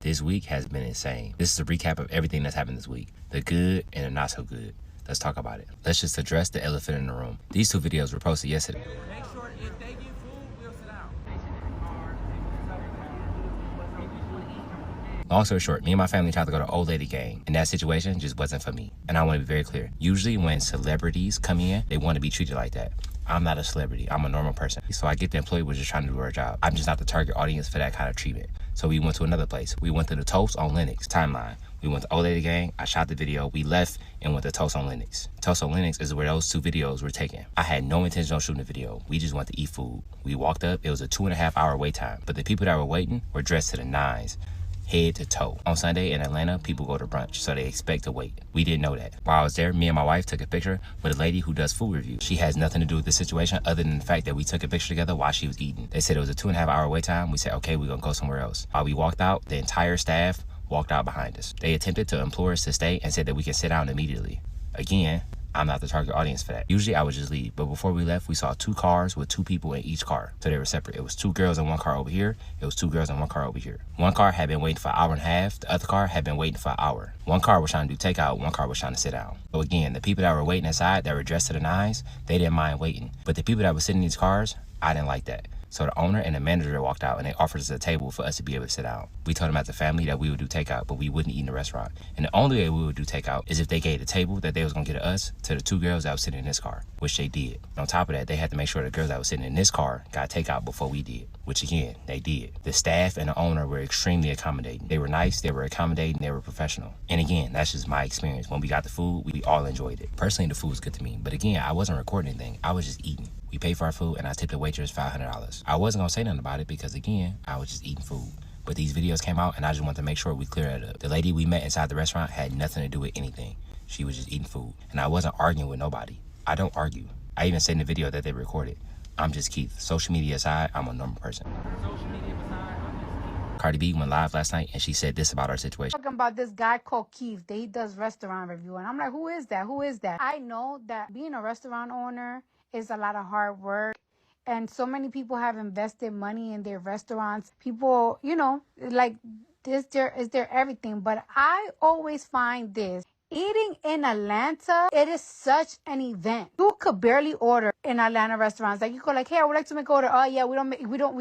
This week has been insane. This is a recap of everything that's happened this week. The good and the not so good. Let's talk about it. Let's just address the elephant in the room. These 2 videos were posted yesterday. Make sure if they get food, we'll sit down. Long story short, me and my family tried to go to Old Lady Gang, and that situation just wasn't for me. And I want to be very clear. Usually when celebrities come in, they want to be treated like that. I'm not a celebrity. I'm a normal person. So I get the employee was just trying to do her job. I'm just not the target audience for that kind of treatment. So we went to another place. We went to the Toast on Linux timeline. We went to Old Lady Gang. I shot the video. We left and went to Toast on Linux. Toast on Linux is where those 2 videos were taken. I had no intention of shooting the video. We just went to eat food. We walked up. It was a 2.5 hour wait time. But the people that were waiting were dressed to the nines, head to toe. On Sunday in Atlanta, people go to brunch, so they expect to wait. We didn't know that. While I was there, me and my wife took a picture with a lady who does food reviews. She has nothing to do with the situation other than the fact that we took a picture together while she was eating. They said it was a 2.5 hour wait time. We said, okay, we're gonna go somewhere else. While we walked out, the entire staff walked out behind us. They attempted to implore us to stay and said that we can sit down immediately. Again, I'm not the target audience for that. Usually I would just leave, but before we left, we saw 2 cars with 2 people in each car. So they were separate. It was 2 girls in 1 car over here. It was 2 girls in 1 car over here. 1 car had been waiting for an hour and a half. The other car had been waiting for an hour. 1 car was trying to do takeout. 1 car was trying to sit down. So again, the people that were waiting inside that were dressed to the nines, they didn't mind waiting. But the people that were sitting in these cars, I didn't like that. So the owner and the manager walked out and they offered us a table for us to be able to sit down. We told them as a family that we would do takeout, but we wouldn't eat in the restaurant. And the only way we would do takeout is if they gave the table that they was gonna get to us to the 2 girls that was sitting in this car, which they did. On top of that, they had to make sure the girls that was sitting in this car got takeout before we did, which again, they did. The staff and the owner were extremely accommodating. They were nice, they were accommodating, they were professional. And again, that's just my experience. When we got the food, we all enjoyed it. Personally, the food was good to me. But again, I wasn't recording anything. I was just eating. We paid for our food and I tipped the waitress $500. I wasn't gonna say nothing about it because again, I was just eating food. But these videos came out and I just wanted to make sure we clear that up. The lady we met inside the restaurant had nothing to do with anything. She was just eating food. And I wasn't arguing with nobody. I don't argue. I even said in the video that they recorded. I'm just Keith. Social media aside, I'm a normal person. Cardi B went live last night and she said this about our situation. Talking about this guy called Keith. He does restaurant review. And I'm like, who is that? Who is that? I know that being a restaurant owner is a lot of hard work. And so many people have invested money in their restaurants. People, you know, like this is their everything. But I always find this. Eating in Atlanta, it is such an event. You could barely order in Atlanta restaurants. Like you go like, hey, I would like to make an order. Oh yeah, we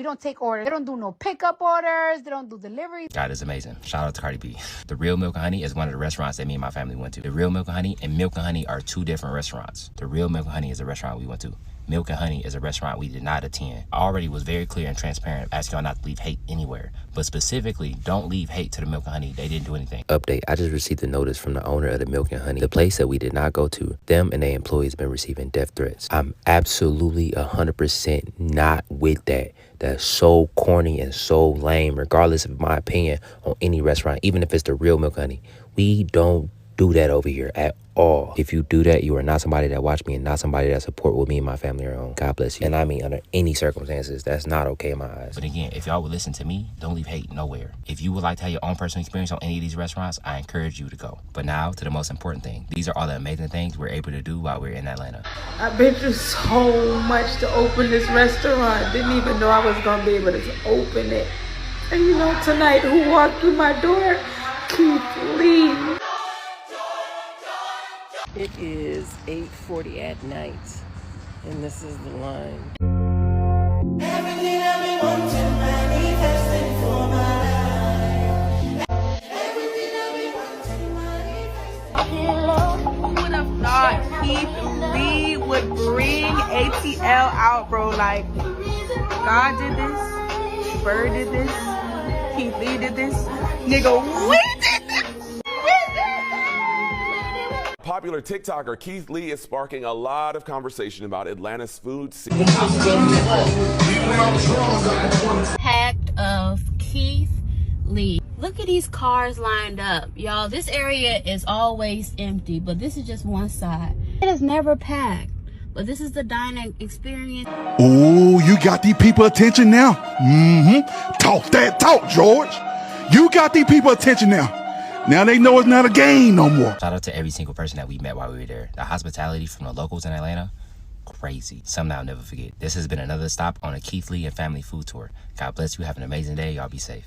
don't take orders. They don't do no pickup orders. They don't do deliveries. God is amazing. Shout out to Cardi B. The Real Milk and Honey is one of the restaurants that me and my family went to. The Real Milk and Honey and Milk and Honey are 2 different restaurants. The Real Milk and Honey is a restaurant we went to. Milk and Honey is a restaurant we did not attend. I already was very clear and transparent, asking y'all not to leave hate anywhere. But specifically, don't leave hate to the Milk and Honey. They didn't do anything. Update, I just received a notice from the owner of the Milk and Honey. The place that we did not go to, them and their employees been receiving death threats. I'm absolutely 100% not with that. That's so corny and so lame, regardless of my opinion on any restaurant, even if it's the Real Milk and Honey. We don't do that over here at all. If you do that, you are not somebody that watch me and not somebody that support what me and my family are on. God bless you. And I mean, under any circumstances, that's not okay in my eyes. But again, if y'all would listen to me, don't leave hate nowhere. If you would like to have your own personal experience on any of these restaurants, I encourage you to go. But now to the most important thing. These are all the amazing things we're able to do while we're in Atlanta. I've been through so much to open this restaurant. Didn't even know I was gonna be able to open it. And you know, tonight, who walked through my door? Keith Lee. It is 8:40 at night, and this is the line. Everything I've been wanting, manifesting for my life. Everything I've been wanting, manifesting. Who would have thought Keith Lee would bring ATL out, bro? Like, God did this, Bird did this, Keith Lee did this, nigga, we did this! Popular TikToker Keith Lee is sparking a lot of conversation about Atlanta's food scene. Packed of Keith Lee. Look at these cars lined up. Y'all, this area is always empty, but this is just one side. It is never packed, but this is the dining experience. Oh, you got these people attention now? Talk that talk, George. You got these people attention now. Now they know it's not a game no more. Shout out to every single person that we met while we were there. The hospitality from the locals in Atlanta, crazy. Something I'll never forget. This has been another stop on a Keith Lee and family food tour. God bless you. Have an amazing day. Y'all be safe.